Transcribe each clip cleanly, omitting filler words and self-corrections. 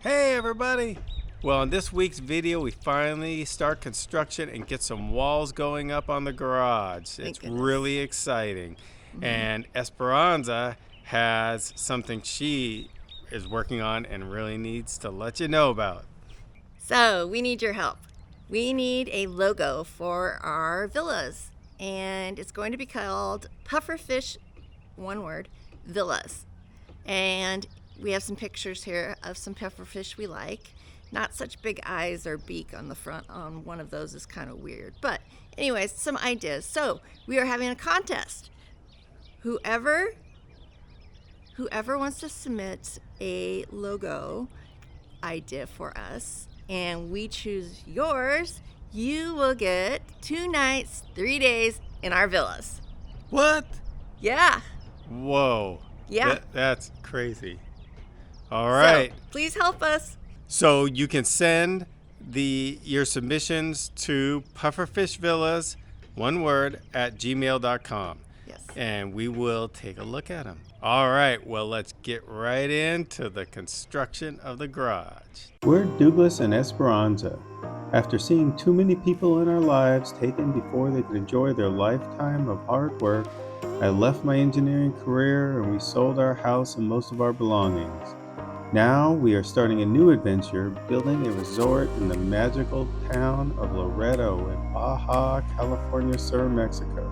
Hey everybody! Well, in this week's video we finally start construction and get some walls going up on the garage. It's really exciting. And Esperanza has something she is working on and really needs to let you know about. So we need your help. We need a logo for our villas, and it's going to be called Pufferfish, one word, Villas. And we have some pictures here of some pufferfish we like. Not such big eyes or beak on the front on one of those is kind of weird. But anyways, some ideas. So we are having a contest. Whoever wants to submit a logo idea for us and we choose yours, you will get 2 nights, 3 days in our villas. What? Yeah. Whoa. Yeah. That's crazy. All right. So, please help us. So you can send your submissions to pufferfishvillas, one word, at gmail.com. Yes. And we will take a look at them. All right, well, let's get right into the construction of the garage. We're Dooglass and Esperanza. After seeing too many people in our lives taken before they could enjoy their lifetime of hard work, I left my engineering career and we sold our house and most of our belongings. Now we are starting a new adventure, building a resort in the magical town of Loreto in Baja, California Sur, Mexico.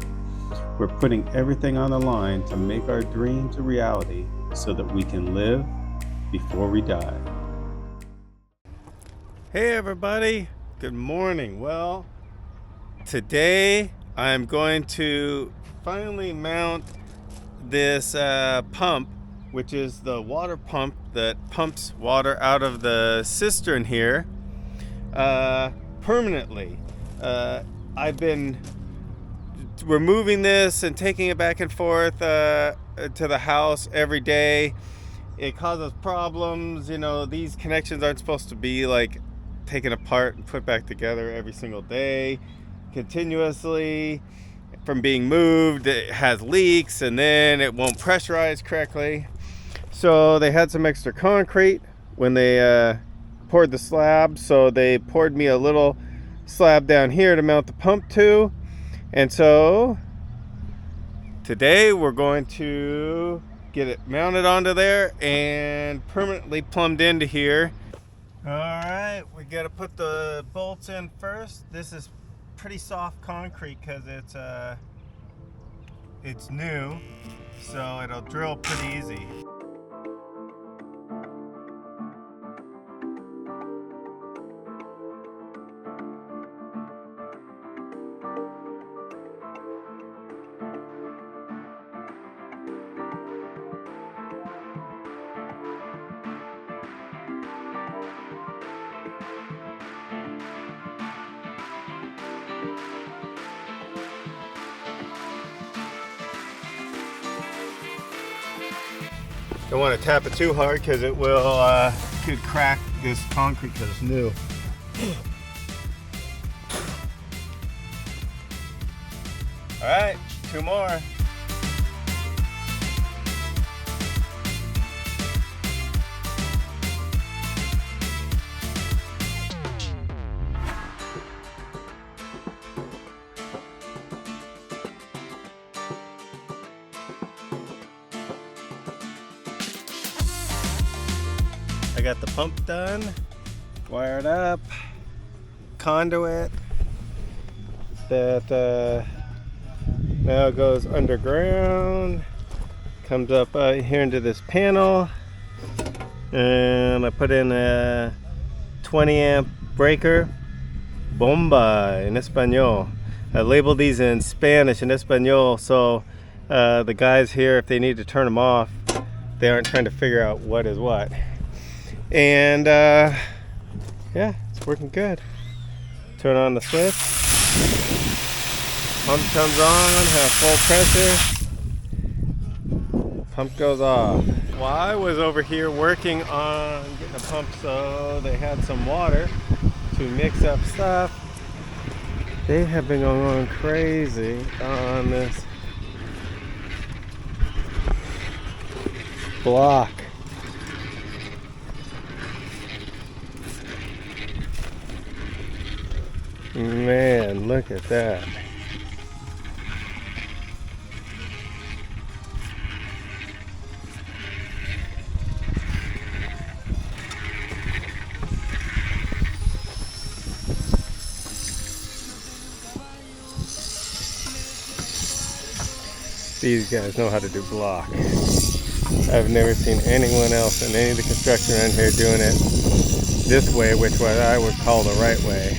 We're putting everything on the line to make our dreams a reality so that we can live before we die. Hey everybody, good morning. Well, today I'm going to finally mount this pump, which is the water pump that pumps water out of the cistern here permanently. I've been removing this and taking it back and forth to the house every day. It causes problems. You know, these connections aren't supposed to be like taken apart and put back together every single day continuously. From being moved, it has leaks and then it won't pressurize correctly. So they had some extra concrete when they poured the slab, so they poured me a little slab down here to mount the pump to. And so today we're going to get it mounted onto there and permanently plumbed into here. All right, we got to put the bolts in first. This is pretty soft concrete because it's new, so it'll drill pretty easy. Don't want to tap it too hard because it will could crack this concrete because it's new. All right, 2 more. I got the pump done, wired up, conduit that now goes underground, comes up here into this panel, and I put in a 20 amp breaker, bomba in Espanol. I labeled these in Spanish and Espanol, so the guys here, if they need to turn them off, they aren't trying to figure out what is what. And yeah, it's working good. Turn on the switch. Pump comes on, have full pressure. Pump goes off. Well, I was over here working on getting a pump so they had some water to mix up stuff. They have been going crazy on this block. Man, look at that. These guys know how to do block. I've never seen anyone else in any of the construction around here doing it this way, which what I would call the right way.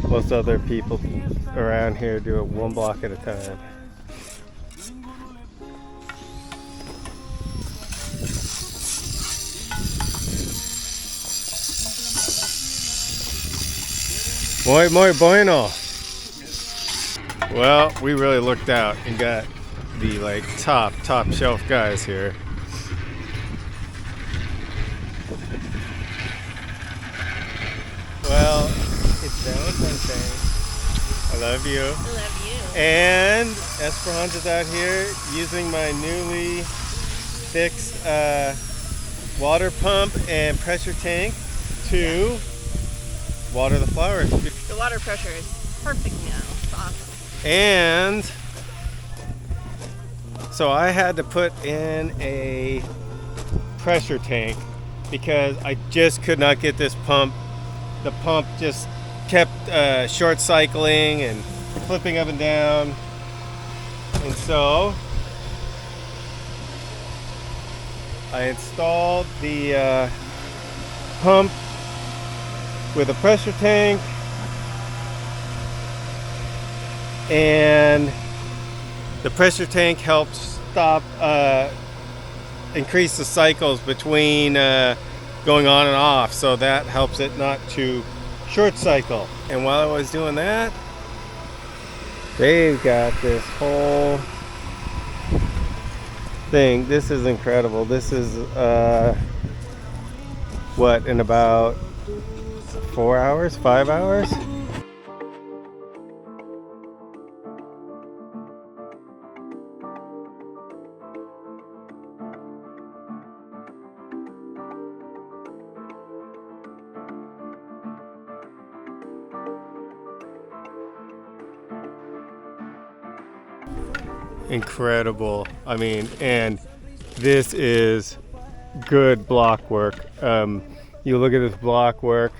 Most other people around here do it one block at a time. Muy bueno. Well, we really looked out and got the top shelf guys here. Well, it's Valentine's Day. I love you. I love you. And Esperanza's out here using my newly fixed water pump and pressure tank to water the flowers. The water pressure is perfect now. It's awesome. And so I had to put in a pressure tank because I just could not get this pump. The pump just kept short cycling and flipping up and down. And so I installed the pump with a pressure tank, and the pressure tank helps stop increase the cycles between going on and off, so that helps it not to short cycle. And while I was doing that, they've got this whole thing. This is incredible. This is what, in about 4 hours, 5 hours? Incredible. I mean, and this is good block work. You look at this block work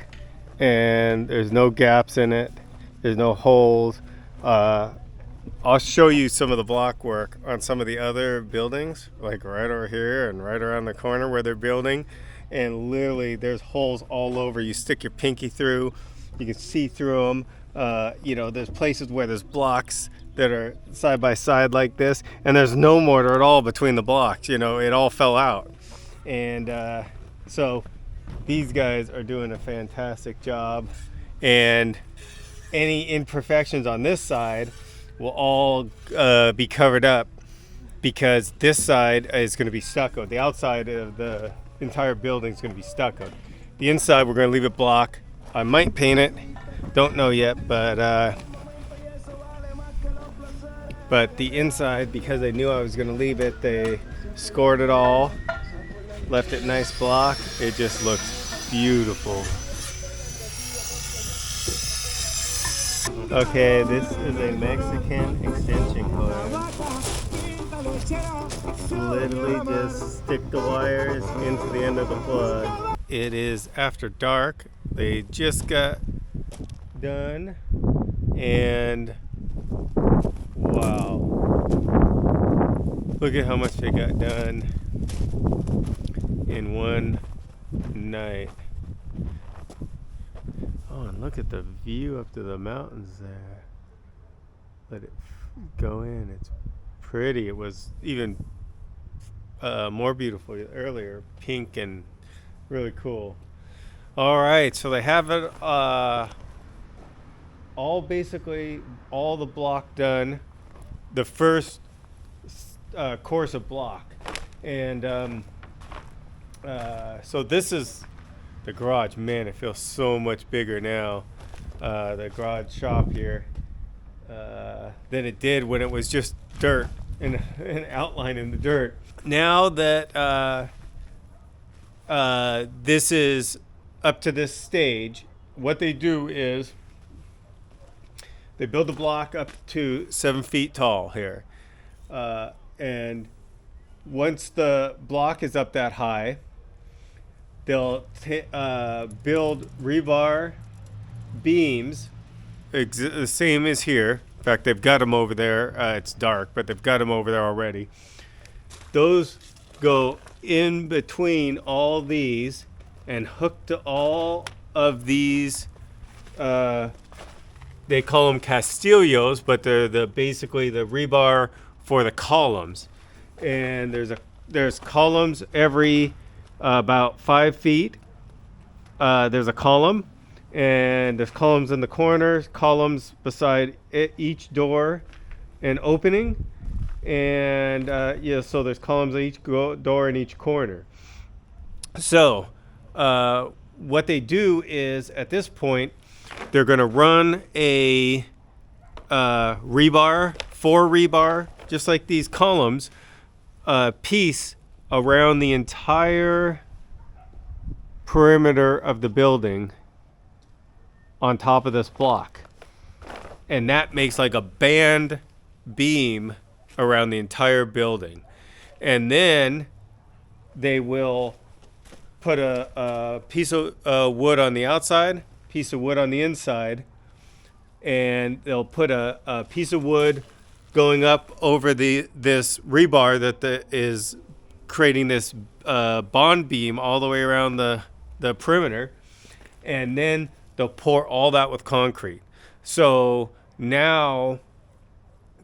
and there's no gaps in it, there's no holes. I'll show you some of the block work on some of the other buildings, like right over here and right around the corner where they're building, and literally there's holes all over. You stick your pinky through, you can see through them. There's places where there's blocks that are side by side like this, and there's no mortar at all between the blocks. It all fell out. And so these guys are doing a fantastic job, and any imperfections on this side will all be covered up, because this side is going to be stuccoed. The outside of the entire building is going to be stuccoed. The inside, we're going to leave it block. I might paint it, don't know yet, but the inside, because they knew I was going to leave it, they scored it all, left it nice block. It just looks beautiful. Okay, this is a Mexican extension cord. Literally just stick the wires into the end of the plug. It is after dark. They just got done, and wow, look at how much they got done in one night. Oh, and look at the view up to the mountains there. Let it go in. It's pretty. It was even more beautiful earlier, pink and really cool. All right, so they have it basically all the block done, the first course of block. And so this is the garage. Man, it feels so much bigger now, the garage shop here, than it did when it was just dirt and an outline in the dirt. Now that this is up to this stage, what they do is they build the block up to 7 feet tall here. And once the block is up that high, they'll build rebar beams, the same as here. In fact, they've got them over there. It's dark, but they've got them over there already. Those go in between all these and hook to all of these. They call them castillos, but they're basically the rebar for the columns. And there's columns every about 5 feet. There's a column, and there's columns in the corners, columns beside each door and opening, and so there's columns at each door in each corner. So what they do is, at this point, they're going to run a rebar, just like these columns, piece around the entire perimeter of the building on top of this block. And that makes like a band beam around the entire building. And then they will put a piece of wood on the outside, piece of wood on the inside, and they'll put a piece of wood going up over this rebar that is creating this bond beam all the way around the perimeter, and then they'll pour all that with concrete. So now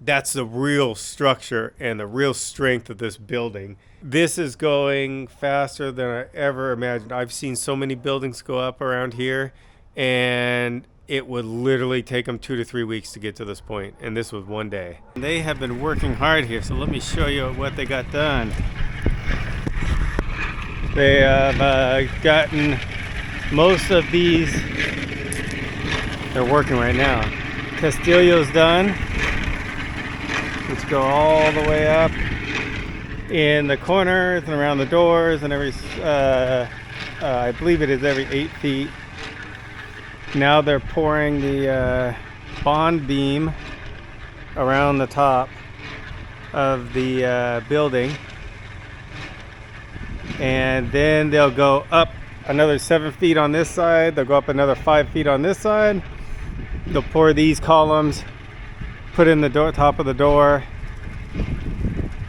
that's the real structure and the real strength of this building. This is going faster than I ever imagined. I've seen so many buildings go up around here, and it would literally take them 2 to 3 weeks to get to this point, and this was one day. They have been working hard here, so let me show you what they got done. They have gotten most of these. They're working right now. Castillo's done. Let's go all the way up in the corners and around the doors and every, I believe it is every 8 feet. Now they're pouring the bond beam around the top of the building. And then they'll go up another 7 feet on this side. They'll go up another 5 feet on this side. They'll pour these columns, put in the door, top of the door.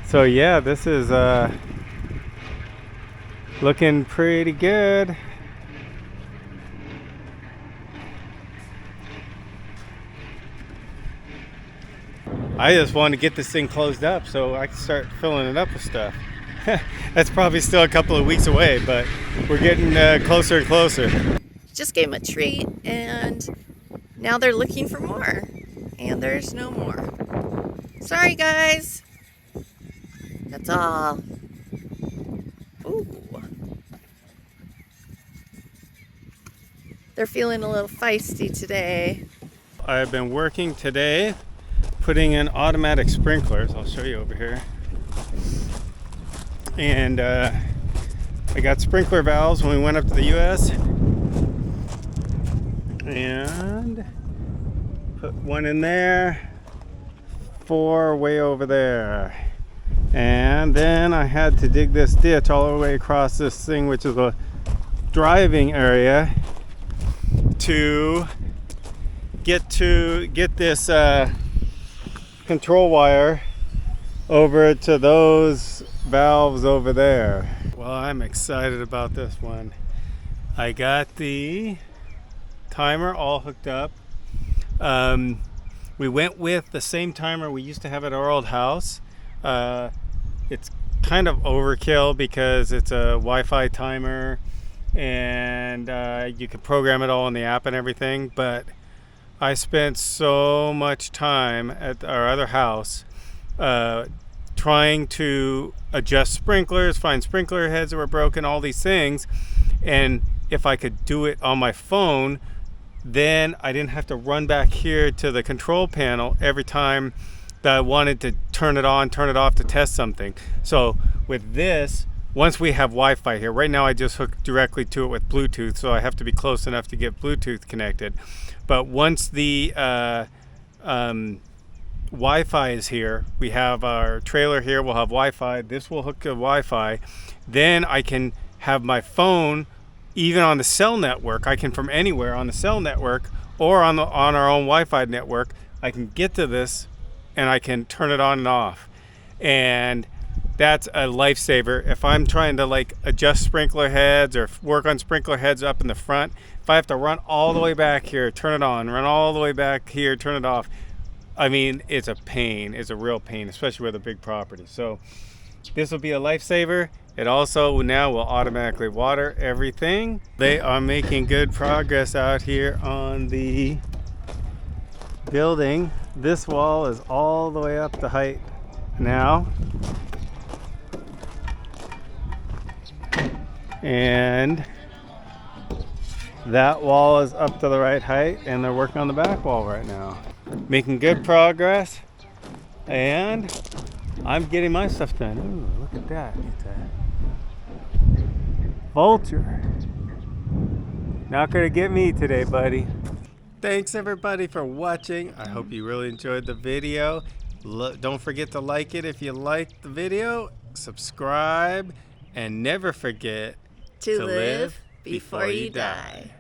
So yeah, this is looking pretty good. I just want to get this thing closed up so I can start filling it up with stuff. That's probably still a couple of weeks away, but we're getting closer and closer. Just gave them a treat, and now they're looking for more, and there's no more. Sorry, guys. That's all. Ooh. They're feeling a little feisty today. I've been working today putting in automatic sprinklers. I'll show you over here. And I got sprinkler valves when we went up to the US, and put one in there, 4 way over there, and then I had to dig this ditch all the way across this thing, which is a driving area, to get this control wire over to those valves over there. Well, I'm excited about this one. I got the timer all hooked up. We went with the same timer we used to have at our old house. It's kind of overkill because it's a Wi-Fi timer, and you can program it all in the app and everything, but I spent so much time at our other house trying to adjust sprinklers, find sprinkler heads that were broken, all these things. And if I could do it on my phone, then I didn't have to run back here to the control panel every time that I wanted to turn it on, turn it off to test something. So with this, once we have Wi-Fi here. Right now I just hook directly to it with Bluetooth, so I have to be close enough to get Bluetooth connected. But once the Wi-Fi is here, we have our trailer here, we'll have Wi-Fi, this will hook to Wi-Fi, then I can have my phone even on the cell network. I can, from anywhere on the cell network or on our own Wi-Fi network, I can get to this and I can turn it on and off. And that's a lifesaver. If I'm trying to like adjust sprinkler heads or work on sprinkler heads up in the front, if I have to run all the way back here, turn it on, run all the way back here, turn it off, I mean, it's a pain. It's a real pain, especially with a big property. So this will be a lifesaver. It also now will automatically water everything. They are making good progress out here on the building. This wall is all the way up the height now. And that wall is up to the right height, and they're working on the back wall right now. Making good progress, and I'm getting my stuff done. Ooh, look at that. It's a vulture. Not gonna get me today, buddy. Thanks everybody for watching. I hope you really enjoyed the video. Don't forget to like it if you liked the video, subscribe, and never forget To live before you die.